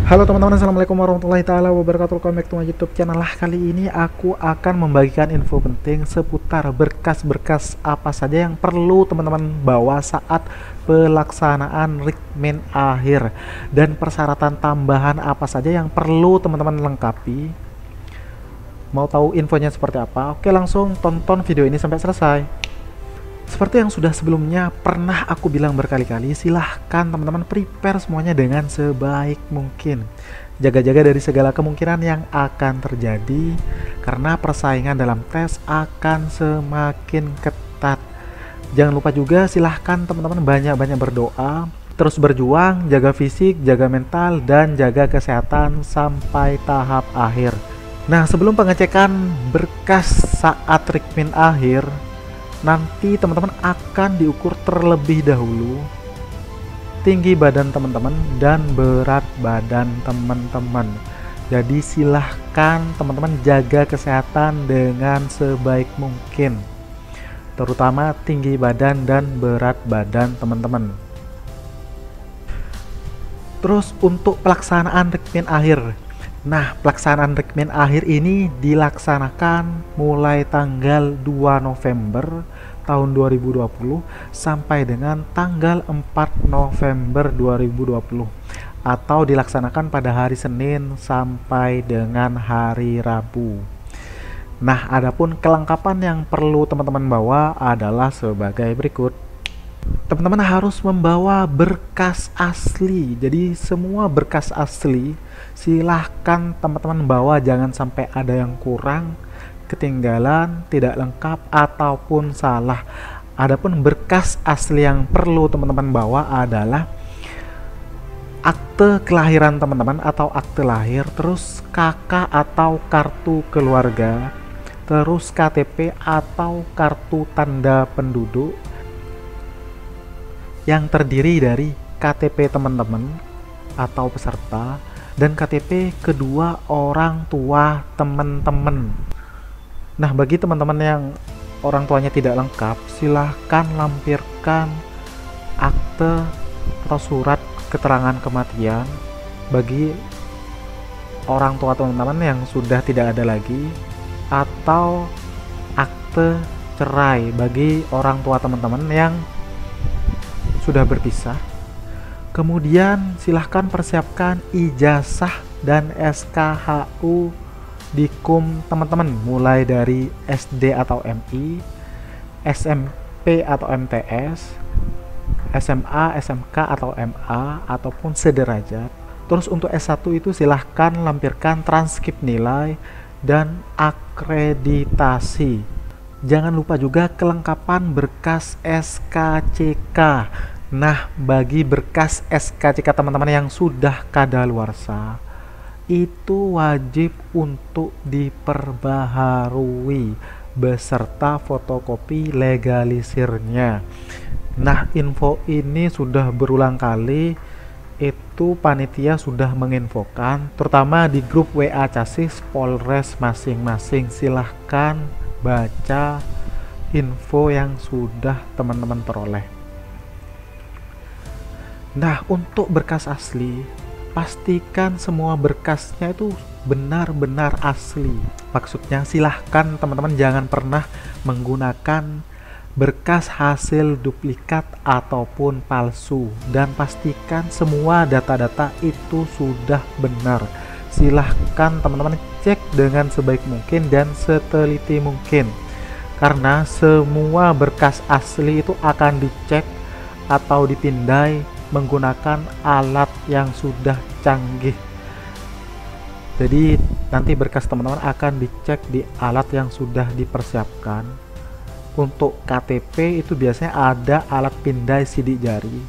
Halo teman-teman, assalamualaikum warahmatullahi taala wabarakatuh. Welcome back to my YouTube channel. Kali ini aku akan membagikan info penting seputar berkas-berkas apa saja yang perlu teman-teman bawa saat pelaksanaan Rikmin akhir dan persyaratan tambahan apa saja yang perlu teman-teman lengkapi. Mau tahu infonya seperti apa? Oke, langsung tonton video ini sampai selesai. Seperti yang sudah sebelumnya pernah aku bilang berkali-kali, silahkan teman-teman prepare semuanya dengan sebaik mungkin. Jaga-jaga dari segala kemungkinan yang akan terjadi, karena persaingan dalam tes akan semakin ketat. Jangan lupa juga silahkan teman-teman banyak-banyak berdoa, terus berjuang, jaga fisik, jaga mental, dan jaga kesehatan sampai tahap akhir. Nah, sebelum pengecekan berkas saat Rikmin akhir, nanti teman-teman akan diukur terlebih dahulu tinggi badan teman-teman dan berat badan teman-teman. Jadi silahkan teman-teman jaga kesehatan dengan sebaik mungkin, terutama tinggi badan dan berat badan teman-teman. Terus untuk pelaksanaan Rikmin akhir, nah pelaksanaan Rikmin akhir ini dilaksanakan mulai tanggal 2 November tahun 2020 sampai dengan tanggal 4 November 2020, atau dilaksanakan pada hari Senin sampai dengan hari Rabu. Nah, adapun kelengkapan yang perlu teman-teman bawa adalah sebagai berikut. Teman-teman harus membawa berkas asli. Jadi semua berkas asli silahkan teman-teman bawa, jangan sampai ada yang kurang, ketinggalan, tidak lengkap, ataupun salah. Adapun berkas asli yang perlu teman-teman bawa adalah akte kelahiran teman-teman atau akte lahir, terus KK atau kartu keluarga, terus KTP atau kartu tanda penduduk yang terdiri dari KTP teman-teman atau peserta dan KTP kedua orang tua teman-teman. Nah, bagi teman-teman yang orang tuanya tidak lengkap, silahkan lampirkan akte atau surat keterangan kematian bagi orang tua teman-teman yang sudah tidak ada lagi, atau akte cerai bagi orang tua teman-teman yang sudah berpisah. Kemudian silahkan persiapkan ijazah dan SKHU dikum teman-teman, mulai dari SD atau MI, SMP atau MTS, SMA, SMK atau MA, ataupun sederajat. Terus untuk S1 itu silahkan lampirkan transkrip nilai dan akreditasi. Jangan lupa juga kelengkapan berkas SKCK. Nah, bagi berkas SKCK teman-teman yang sudah kadaluarsa, itu wajib untuk diperbaharui beserta fotokopi legalisirnya. Nah, info ini sudah berulang kali, itu panitia sudah menginfokan, terutama di grup WA Casis Polres masing-masing. Silahkan baca info yang sudah teman-teman peroleh. Nah, untuk berkas asli, pastikan semua berkasnya itu benar-benar asli. Maksudnya silahkan teman-teman jangan pernah menggunakan berkas hasil duplikat ataupun palsu, dan pastikan semua data-data itu sudah benar. Silahkan teman-teman cek dengan sebaik mungkin dan seteliti mungkin, karena semua berkas asli itu akan dicek atau dipindai menggunakan alat yang sudah canggih. Jadi nanti berkas teman-teman akan dicek di alat yang sudah dipersiapkan. Untuk KTP itu biasanya ada alat pindai sidik jari.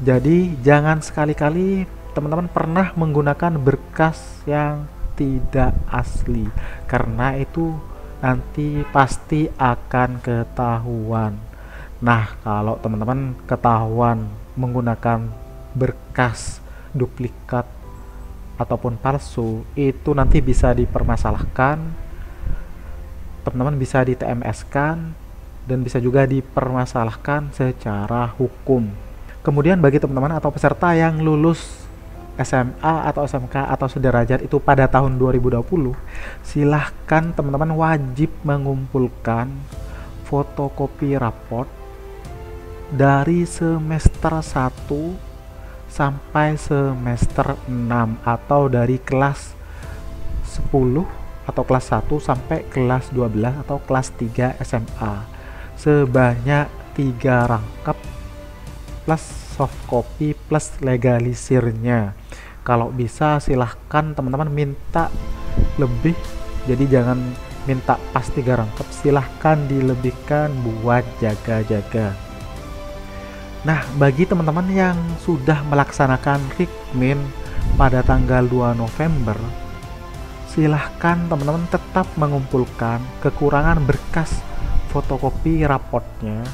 Jadi jangan sekali-kali teman-teman pernah menggunakan berkas yang tidak asli, karena itu nanti pasti akan ketahuan. Nah, kalau teman-teman ketahuan menggunakan berkas duplikat ataupun palsu, itu nanti bisa dipermasalahkan, teman-teman bisa di TMS-kan, dan bisa juga dipermasalahkan secara hukum. Kemudian bagi teman-teman atau peserta yang lulus SMA atau SMK atau sederajat itu pada tahun 2020, silahkan teman-teman wajib mengumpulkan fotokopi raport dari semester 1 sampai semester 6 atau dari kelas 10 atau kelas 1 sampai kelas 12 atau kelas 3 SMA sebanyak 3 rangkap plus soft copy plus legalisirnya. Kalau bisa silahkan teman-teman minta lebih, jadi jangan minta pas 3 rangkap, silahkan dilebihkan buat jaga-jaga. Nah, bagi teman-teman yang sudah melaksanakan Rikmin pada tanggal 2 November, silahkan teman-teman tetap mengumpulkan kekurangan berkas fotokopi raportnya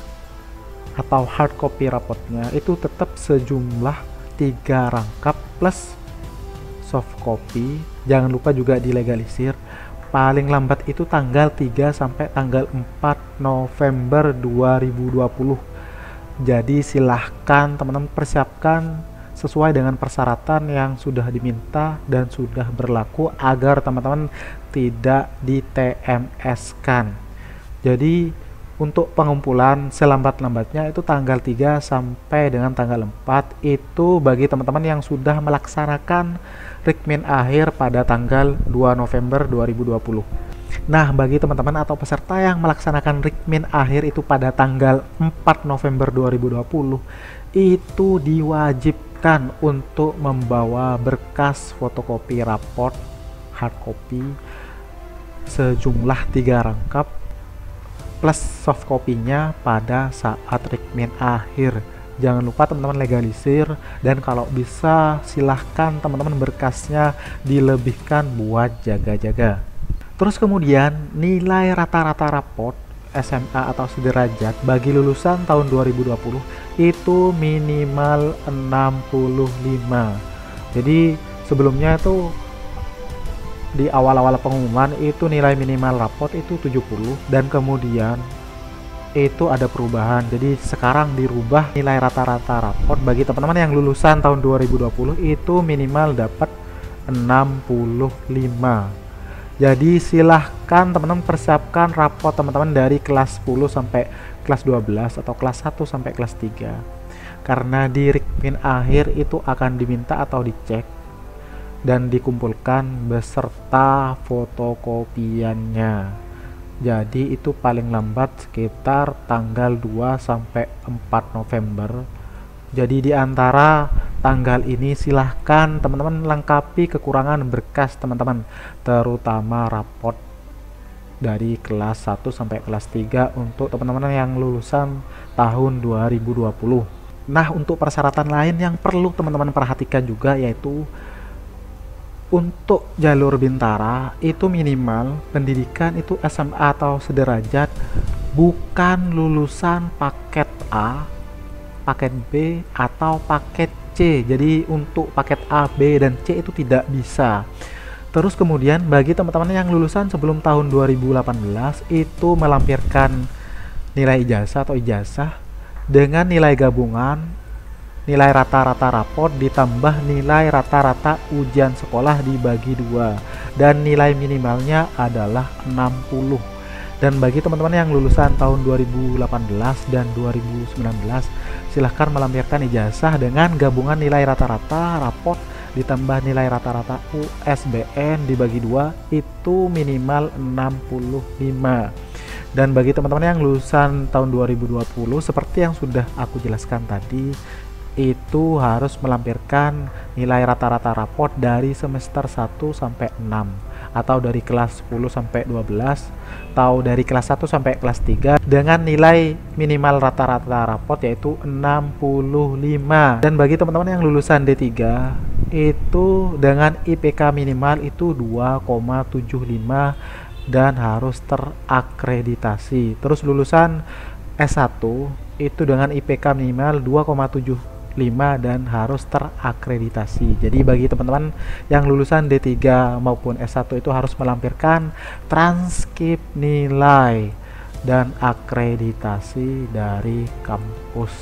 atau hard copy raportnya itu tetap sejumlah 3 rangkap plus soft copy. Jangan lupa juga dilegalisir. Paling lambat itu tanggal 3 sampai tanggal 4 November 2020. Jadi silahkan teman-teman persiapkan sesuai dengan persyaratan yang sudah diminta dan sudah berlaku agar teman-teman tidak di TMS-kan. Jadi untuk pengumpulan selambat-lambatnya itu tanggal 3 sampai dengan tanggal 4 itu bagi teman-teman yang sudah melaksanakan Rikmin akhir pada tanggal 2 November 2020. Nah, bagi teman-teman atau peserta yang melaksanakan Rikmin akhir itu pada tanggal 4 November 2020 itu diwajibkan untuk membawa berkas fotokopi raport hard copy sejumlah 3 rangkap plus soft copy-nya pada saat Rikmin akhir. Jangan lupa teman-teman legalisir, dan kalau bisa silahkan teman-teman berkasnya dilebihkan buat jaga-jaga. Terus kemudian nilai rata-rata raport SMA atau sederajat bagi lulusan tahun 2020 itu minimal 65. Jadi sebelumnya itu di awal-awal pengumuman itu nilai minimal raport itu 70, dan kemudian itu ada perubahan. Jadi sekarang dirubah nilai rata-rata raport bagi teman-teman yang lulusan tahun 2020 itu minimal dapat 65. Jadi silahkan teman-teman persiapkan raport teman-teman dari kelas 10 sampai kelas 12 atau kelas 1 sampai kelas 3. Karena di Rikmin akhir itu akan diminta atau dicek dan dikumpulkan beserta fotokopiannya. Jadi itu paling lambat sekitar tanggal 2 sampai 4 November. Jadi di antara tanggal ini silahkan teman-teman lengkapi kekurangan berkas teman-teman, terutama raport dari kelas 1 sampai kelas 3 untuk teman-teman yang lulusan tahun 2020. Nah, untuk persyaratan lain yang perlu teman-teman perhatikan juga yaitu untuk jalur Bintara itu minimal pendidikan itu SMA atau sederajat, bukan lulusan paket A, paket B, atau paket C. Jadi untuk paket A, B, dan C itu tidak bisa. Terus kemudian bagi teman-teman yang lulusan sebelum tahun 2018 itu melampirkan nilai ijazah atau ijazah dengan nilai gabungan nilai rata-rata raport ditambah nilai rata-rata ujian sekolah dibagi 2, dan nilai minimalnya adalah 60. Dan bagi teman-teman yang lulusan tahun 2018 dan 2019 silahkan melampirkan ijazah dengan gabungan nilai rata-rata raport ditambah nilai rata-rata USBN dibagi 2 itu minimal 65. Dan bagi teman-teman yang lulusan tahun 2020 seperti yang sudah aku jelaskan tadi, itu harus melampirkan nilai rata-rata raport dari semester 1 sampai 6 atau dari kelas 10 sampai 12 atau dari kelas 1 sampai kelas 3 dengan nilai minimal rata-rata raport yaitu 65. Dan bagi teman-teman yang lulusan D3 itu dengan IPK minimal itu 2,75 dan harus terakreditasi. Terus lulusan S1 itu dengan IPK minimal 2,75 dan harus terakreditasi. Jadi bagi teman-teman yang lulusan D3 maupun S1 itu harus melampirkan transkrip nilai dan akreditasi dari kampus.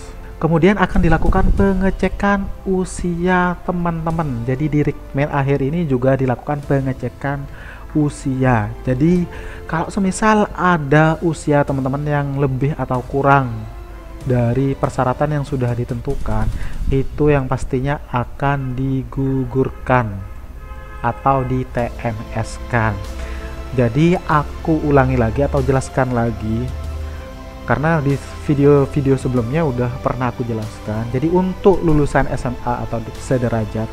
Kemudian akan dilakukan pengecekan usia teman-teman. Jadi di Rikmen akhir ini juga dilakukan pengecekan usia. Jadi kalau semisal ada usia teman-teman yang lebih atau kurang dari persyaratan yang sudah ditentukan, itu yang pastinya akan digugurkan atau di TMS-kan. Jadi aku ulangi lagi atau jelaskan lagi, karena di video-video sebelumnya udah pernah aku jelaskan. Jadi untuk lulusan SMA atau sederajat,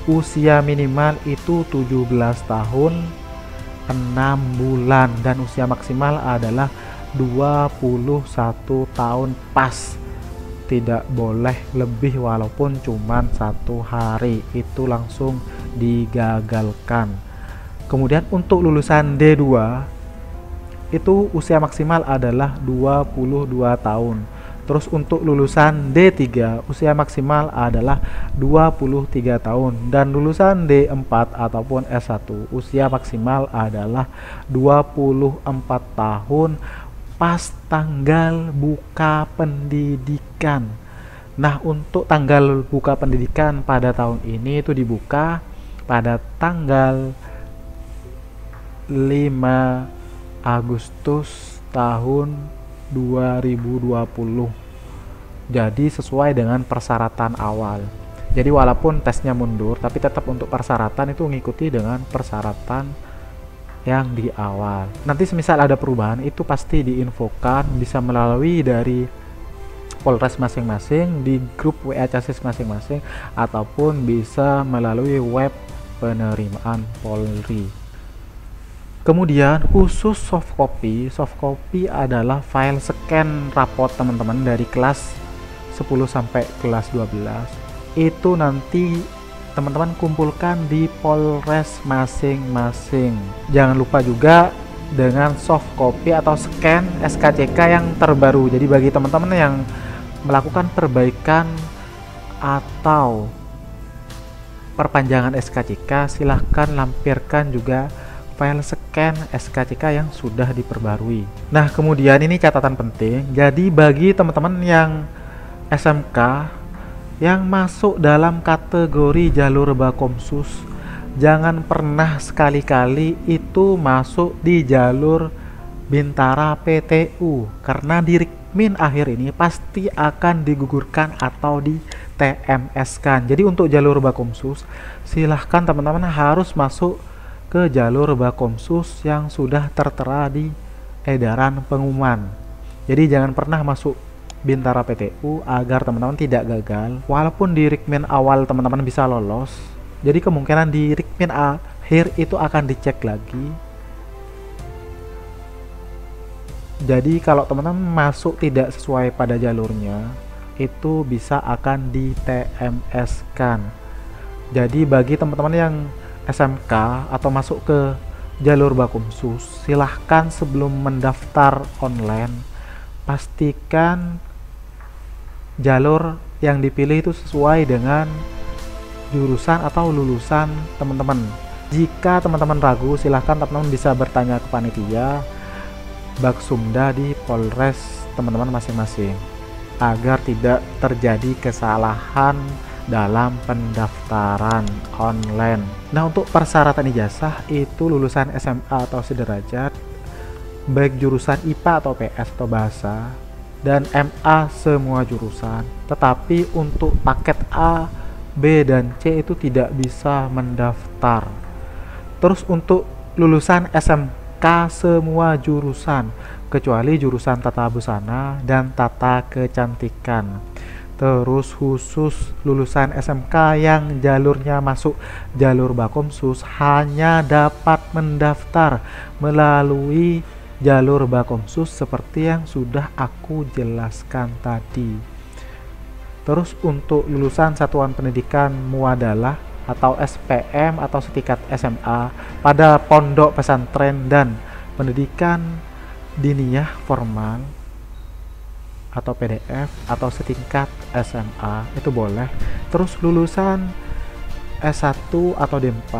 usia minimal itu 17 tahun 6 bulan dan usia maksimal adalah 21 tahun pas. Tidak boleh lebih walaupun cuman 1 hari, itu langsung digagalkan. Kemudian untuk lulusan D2 itu usia maksimal adalah 22 tahun. Terus untuk lulusan D3 usia maksimal adalah 23 tahun dan lulusan D4 ataupun S1 usia maksimal adalah 24 tahun pas tanggal buka pendidikan. Nah, untuk tanggal buka pendidikan pada tahun ini itu dibuka pada tanggal 5 Agustus tahun 2020. Jadi sesuai dengan persyaratan awal. Jadi walaupun tesnya mundur, tapi tetap untuk persyaratan itu mengikuti dengan persyaratan yang di awal. Nanti semisal ada perubahan itu pasti diinfokan, bisa melalui dari Polres masing-masing, di grup WA Casis masing-masing, ataupun bisa melalui web penerimaan Polri. Kemudian khusus soft copy adalah file scan raport teman-teman dari kelas 10 sampai kelas 12. Itu nanti teman-teman kumpulkan di Polres masing-masing. Jangan lupa juga dengan soft copy atau scan SKCK yang terbaru. Jadi bagi teman-teman yang melakukan perbaikan atau perpanjangan SKCK, silahkan lampirkan juga file scan SKCK yang sudah diperbarui. Nah, kemudian ini catatan penting. Jadi bagi teman-teman yang SMK yang masuk dalam kategori jalur Bakomsus, jangan pernah sekali-kali itu masuk di jalur Bintara PTU, karena di Rikmin akhir ini pasti akan digugurkan atau di TMS-kan. Jadi untuk jalur Bakomsus, silahkan teman-teman harus masuk ke jalur Bakomsus yang sudah tertera di edaran pengumuman. Jadi jangan pernah masuk Bintara PTU agar teman-teman tidak gagal. Walaupun di Rikmin awal teman-teman bisa lolos, jadi kemungkinan di Rikmin akhir itu akan dicek lagi. Jadi kalau teman-teman masuk tidak sesuai pada jalurnya, itu bisa akan di TMS-kan. Jadi bagi teman-teman yang SMK atau masuk ke jalur Bakomsus, silahkan sebelum mendaftar online pastikan jalur yang dipilih itu sesuai dengan jurusan atau lulusan teman-teman. Jika teman-teman ragu, silahkan teman-teman bisa bertanya ke panitia Baksumda di Polres teman-teman masing-masing agar tidak terjadi kesalahan dalam pendaftaran online. Nah, untuk persyaratan ijazah itu lulusan SMA atau sederajat, baik jurusan IPA atau PS atau bahasa, dan MA semua jurusan. Tetapi untuk paket A, B, dan C itu tidak bisa mendaftar. Terus untuk lulusan SMK semua jurusan, kecuali jurusan tata busana dan tata kecantikan. Terus khusus lulusan SMK yang jalurnya masuk jalur Bakomsus hanya dapat mendaftar melalui jalur Bakomsus seperti yang sudah aku jelaskan tadi. Terus untuk lulusan satuan pendidikan muadalah atau SPM atau setingkat SMA pada pondok pesantren dan pendidikan diniyah formal atau PDF atau setingkat SMA itu boleh. Terus lulusan S1 atau D4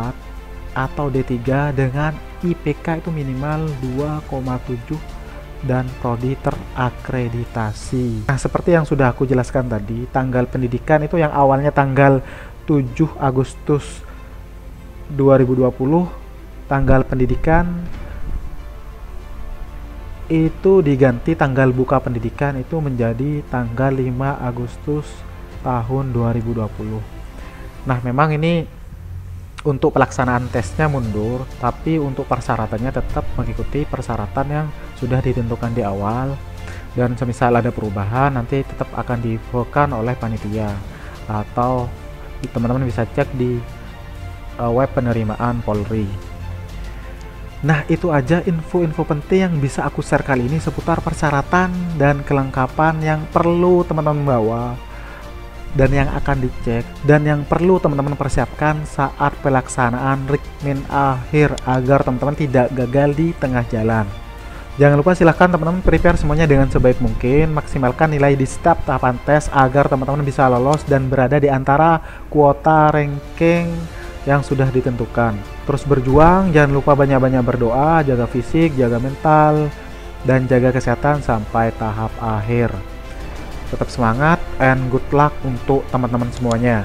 atau D3 dengan IPK itu minimal 2,7 dan prodi terakreditasi. Nah, seperti yang sudah aku jelaskan tadi, tanggal pendidikan itu yang awalnya tanggal 7 Agustus 2020, tanggal pendidikan itu diganti tanggal buka pendidikan itu menjadi tanggal 5 Agustus tahun 2020. Nah, memang ini untuk pelaksanaan tesnya mundur, tapi untuk persyaratannya tetap mengikuti persyaratan yang sudah ditentukan di awal, dan semisal ada perubahan nanti tetap akan diinfokan oleh panitia, atau teman-teman bisa cek di web penerimaan Polri. Nah, itu aja info-info penting yang bisa aku share kali ini seputar persyaratan dan kelengkapan yang perlu teman-teman bawa dan yang akan dicek dan yang perlu teman-teman persiapkan saat pelaksanaan Rikmin akhir agar teman-teman tidak gagal di tengah jalan. Jangan lupa silahkan teman-teman prepare semuanya dengan sebaik mungkin, maksimalkan nilai di setiap tahapan tes agar teman-teman bisa lolos dan berada di antara kuota ranking yang sudah ditentukan. Terus berjuang, jangan lupa banyak-banyak berdoa, jaga fisik, jaga mental, dan jaga kesehatan sampai tahap akhir. Tetap semangat and good luck untuk teman-teman semuanya.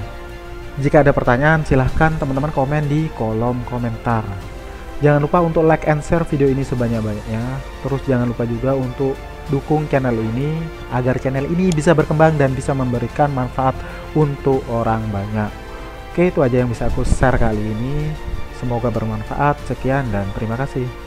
Jika ada pertanyaan, silahkan teman-teman komen di kolom komentar. Jangan lupa untuk like and share video ini sebanyak-banyaknya. Terus jangan lupa juga untuk dukung channel ini agar channel ini bisa berkembang dan bisa memberikan manfaat untuk orang banyak. Oke, itu aja yang bisa aku share kali ini. Semoga bermanfaat. Sekian dan terima kasih.